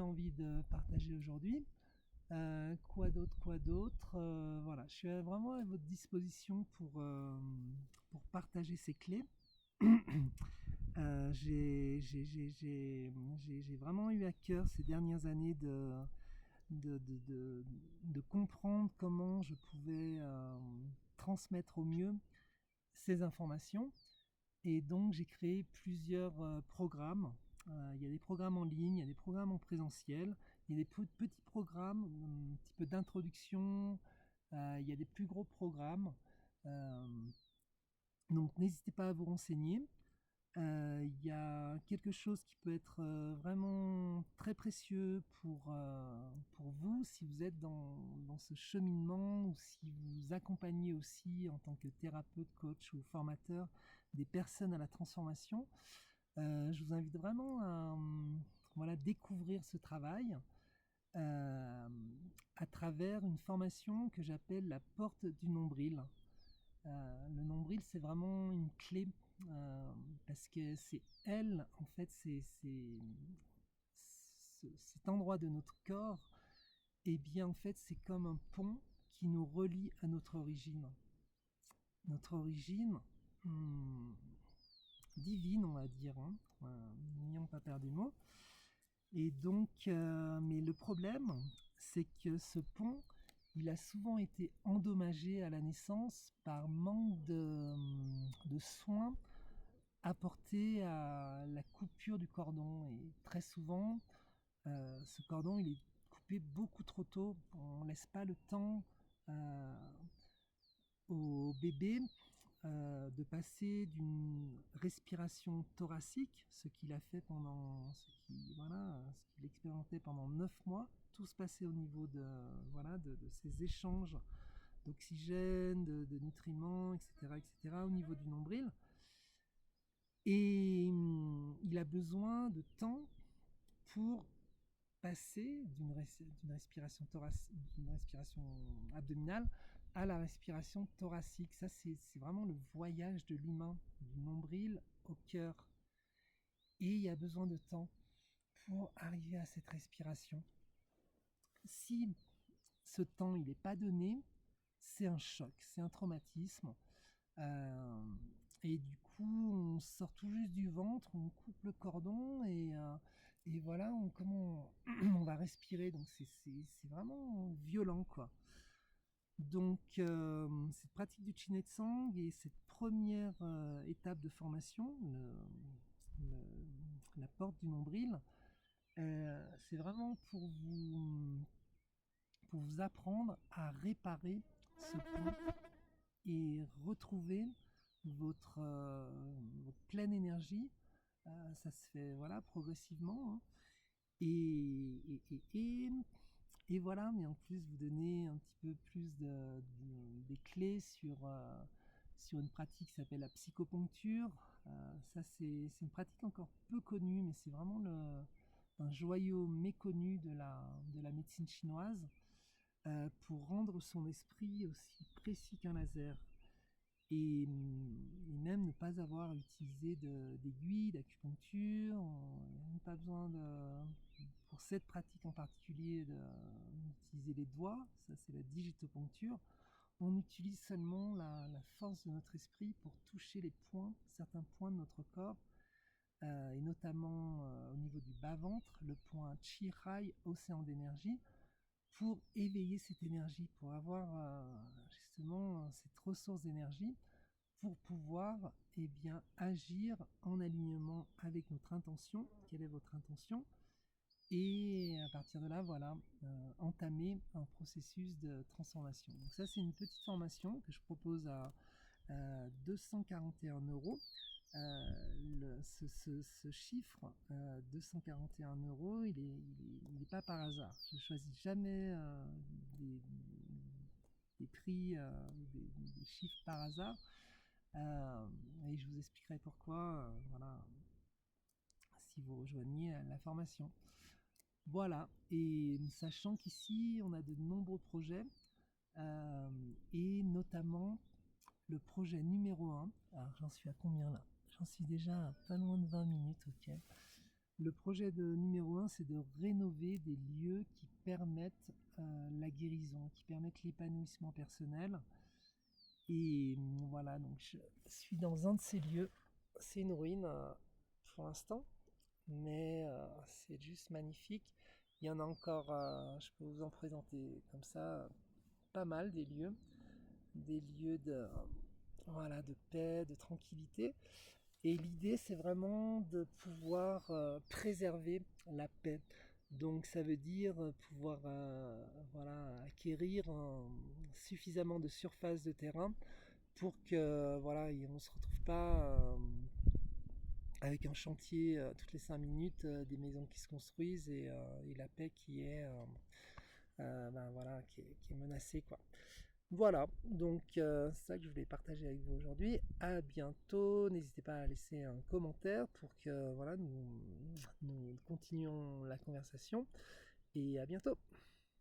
j'avais envie de partager aujourd'hui. Quoi d'autre? Voilà, je suis vraiment à votre disposition pour partager ces clés. J'ai vraiment eu à cœur ces dernières années de comprendre comment je pouvais transmettre au mieux ces informations. Et donc, j'ai créé plusieurs programmes. Il y a des programmes en ligne, il y a des programmes en présentiel, il y a des petits programmes, un petit peu d'introduction, il y a des plus gros programmes. Euh, donc, n'hésitez pas à vous renseigner. Il y a quelque chose qui peut être vraiment très précieux pour vous si vous êtes dans ce cheminement ou si vous accompagnez aussi en tant que thérapeute, coach ou formateur des personnes à la transformation. Je vous invite vraiment à voilà, découvrir ce travail euh, à travers une formation que j'appelle la porte du nombril. Le nombril, c'est vraiment une clé euh, parce que c'est elle, en fait, cet endroit de notre corps, et bien en fait, c'est comme un pont qui nous relie à notre origine. Notre origine hmm, divine, on va dire, hein, n'ayons pas peur des mots. Et donc, mais le problème, c'est que ce pont, il a souvent été endommagé à la naissance par manque de soins apportés à la coupure du cordon. Et très souvent, ce cordon, il est coupé beaucoup trop tôt. On ne laisse pas le temps euh, au bébé de passer d'une respiration thoracique, ce qu'il a fait pendant, ce qu'il expérimentait pendant 9 mois. Tout se passait au niveau de ces échanges d'oxygène, de nutriments, etc., au niveau du nombril. Et il a besoin de temps pour passer d'une respiration abdominale à la respiration thoracique. Ça, c'est vraiment le voyage de l'humain, du nombril au cœur. Et il y a besoin de temps pour arriver à cette respiration. Si ce temps il n'est pas donné, c'est un choc, c'est un traumatisme. Euh, et du coup, on sort tout juste du ventre, on coupe le cordon et voilà, comment on va respirer. Donc c'est vraiment violent, quoi. Donc cette pratique du Chinetsang et cette première étape de formation, la porte du nombril, c'est vraiment pour vous apprendre à réparer ce pont et retrouver votre pleine énergie. Ça se fait voilà, progressivement, hein. Et, et, et, et voilà, mais en plus vous donner un petit peu plus des clés sur une pratique qui s'appelle la psychoponcture. Ça c'est une pratique encore peu connue, mais c'est vraiment un joyau méconnu de la médecine chinoise pour rendre son esprit aussi précis qu'un laser et même ne pas avoir à utiliser d'aiguilles, d'acupuncture. On n'a même pas besoin pour cette pratique en particulier d'utiliser les doigts, ça c'est la digitopuncture. On utilise seulement la force de notre esprit pour toucher certains points de notre corps, et notamment au niveau du bas-ventre, le point Chi-Rai, océan d'énergie, pour éveiller cette énergie, pour avoir justement cette ressource d'énergie pour pouvoir bien, agir en alignement avec notre intention. Quelle est votre intention? Et à partir de là, voilà, entamer un processus de transformation. Donc ça, c'est une petite formation que je propose à 241 euros. Ce chiffre, 241 euros, il est pas par hasard. Je ne choisis jamais des, des prix, des chiffres par hasard. Et je vous expliquerai pourquoi, voilà, si vous rejoignez la formation. Voilà, et sachant qu'ici, on a de nombreux projets, et notamment le projet numéro 1. Alors, j'en suis à combien là? J'en suis déjà à pas loin de 20 minutes, ok. Le projet de numéro un, c'est de rénover des lieux qui permettent la guérison, qui permettent l'épanouissement personnel. Et voilà, donc je suis dans un de ces lieux. C'est une ruine pour l'instant, mais c'est juste magnifique. Il y en a encore, je peux vous en présenter comme ça, pas mal des lieux de, voilà, de paix, de tranquillité. Et l'idée, c'est vraiment de pouvoir préserver la paix. Donc ça veut dire pouvoir voilà, acquérir suffisamment de surface de terrain pour que voilà, on ne se retrouve pas avec un chantier toutes les 5 minutes, des maisons qui se construisent et la paix qui est, ben, voilà, qui est menacée, quoi. Voilà, donc c'est ça que je voulais partager avec vous aujourd'hui. À bientôt. N'hésitez pas à laisser un commentaire pour que voilà, nous continuions la conversation. Et à bientôt.